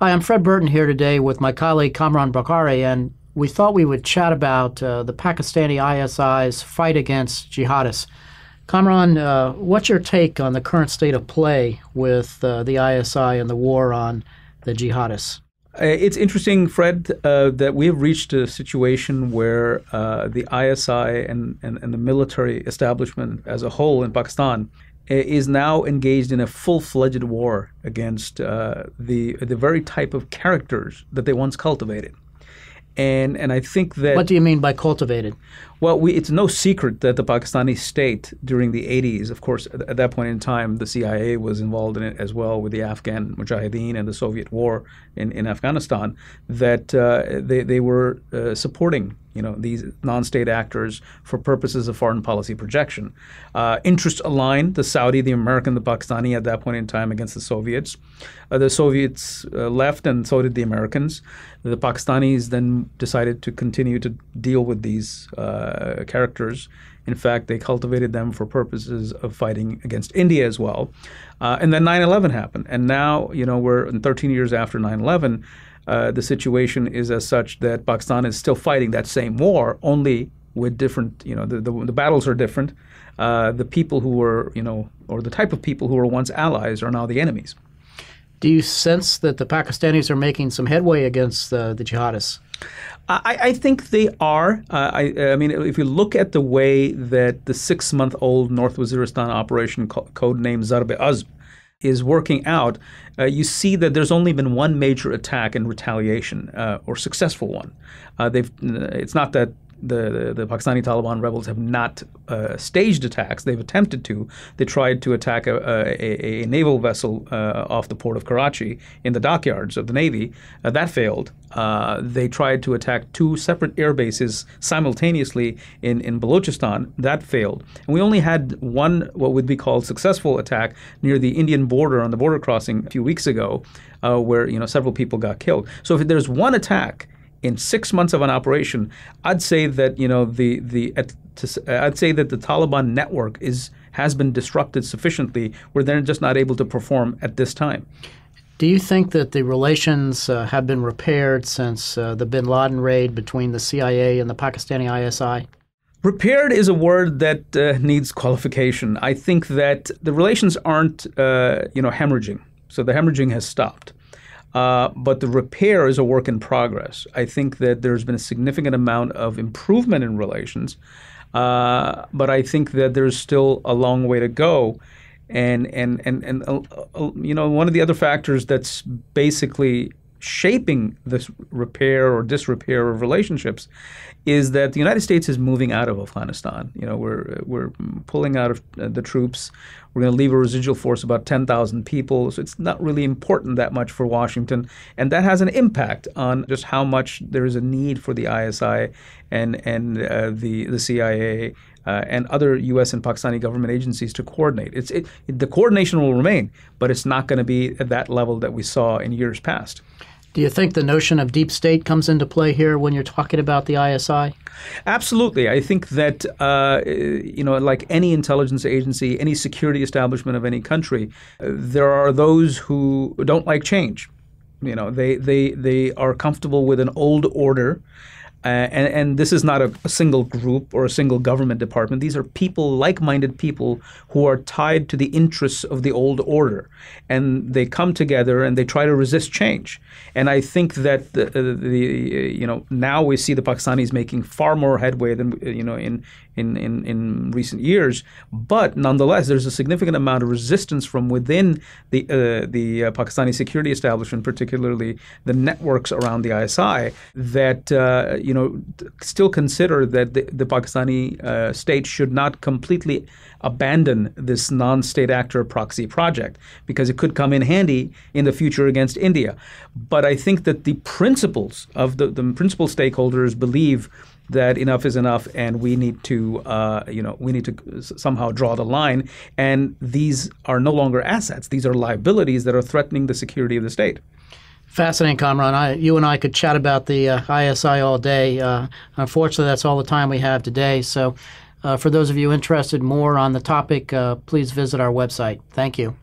Hi, I'm Fred Burton here today with my colleague Kamran Bokhari, and we thought we would chat about the Pakistani ISI's fight against jihadists. Kamran, what's your take on the current state of play with the ISI and the war on the jihadists? It's interesting, Fred, that we have reached a situation where the ISI and the military establishment as a whole in Pakistan is now engaged in a full-fledged war against the very type of characters that they once cultivated. And I think that... What do you mean by cultivated? Well, it's no secret that the Pakistani state during the 80s, of course, at that point in time, the CIA was involved in it as well with the Afghan Mujahideen and the Soviet war in Afghanistan, that they were supporting these non-state actors for purposes of foreign policy projection. Interests aligned, the Saudi, the American, the Pakistani at that point in time against the Soviets. The Soviets left and so did the Americans. The Pakistanis then decided to continue to deal with these characters. In fact, they cultivated them for purposes of fighting against India as well. And then 9/11 happened. And now, we're 13 years after 9/11. The situation is as such that Pakistan is still fighting that same war, only with different, the battles are different. The people who were, or the type of people who were once allies are now the enemies. Do you sense that the Pakistanis are making some headway against the jihadists? I think they are. I mean, if you look at the way that the 6-month-old North Waziristan operation, codenamed Zarb-e-Azb, is working out, you see that there's only been one major attack in retaliation, or successful one. It's not that the Pakistani Taliban rebels have not staged attacks. They've attempted to. They tried to attack a naval vessel off the port of Karachi in the dockyards of the Navy. That failed. They tried to attack 2 separate air bases simultaneously in Balochistan. That failed. And we only had one, what would be called successful attack near the Indian border on the border crossing a few weeks ago, where several people got killed. So if there's one attack in 6 months of an operation, I'd say that I'd say that the Taliban network has been disrupted sufficiently where they're just not able to perform at this time. Do you think that the relations have been repaired since the bin Laden raid between the CIA and the Pakistani ISI? Repaired is a word that needs qualification. I think that the relations aren't hemorrhaging. So the hemorrhaging has stopped. But the repair is a work in progress. I think that there's been a significant amount of improvement in relations, but I think that there's still a long way to go. And one of the other factors that's basically shaping this repair or disrepair of relationships is that the United States is moving out of Afghanistan. We're pulling out of the troops. We're going to leave a residual force of about 10,000 people. So it's not really important that much for Washington. And that has an impact on just how much there is a need for the ISI and the CIA and other U.S. and Pakistani government agencies to coordinate. The coordination will remain, but it's not going to be at that level that we saw in years past. Do you think the notion of deep state comes into play here when you're talking about the ISI? Absolutely. I think that, like any intelligence agency, any security establishment of any country, there are those who don't like change. They are comfortable with an old order. And this is not a single group or a single government department. These are people, like-minded people, who are tied to the interests of the old order. And they come together and they try to resist change. And I think that now we see the Pakistanis making far more headway than in recent years. But nonetheless, there's a significant amount of resistance from within the Pakistani security establishment, particularly the networks around the ISI, that still consider that the Pakistani state should not completely abandon this non-state actor proxy project because it could come in handy in the future against India. But I think that the principles of the principal stakeholders believe that enough is enough, and we need to somehow draw the line. And these are no longer assets; these are liabilities that are threatening the security of the state. Fascinating, Kamran. You and I could chat about the ISI all day. Unfortunately, that's all the time we have today. So for those of you interested more on the topic, please visit our website. Thank you.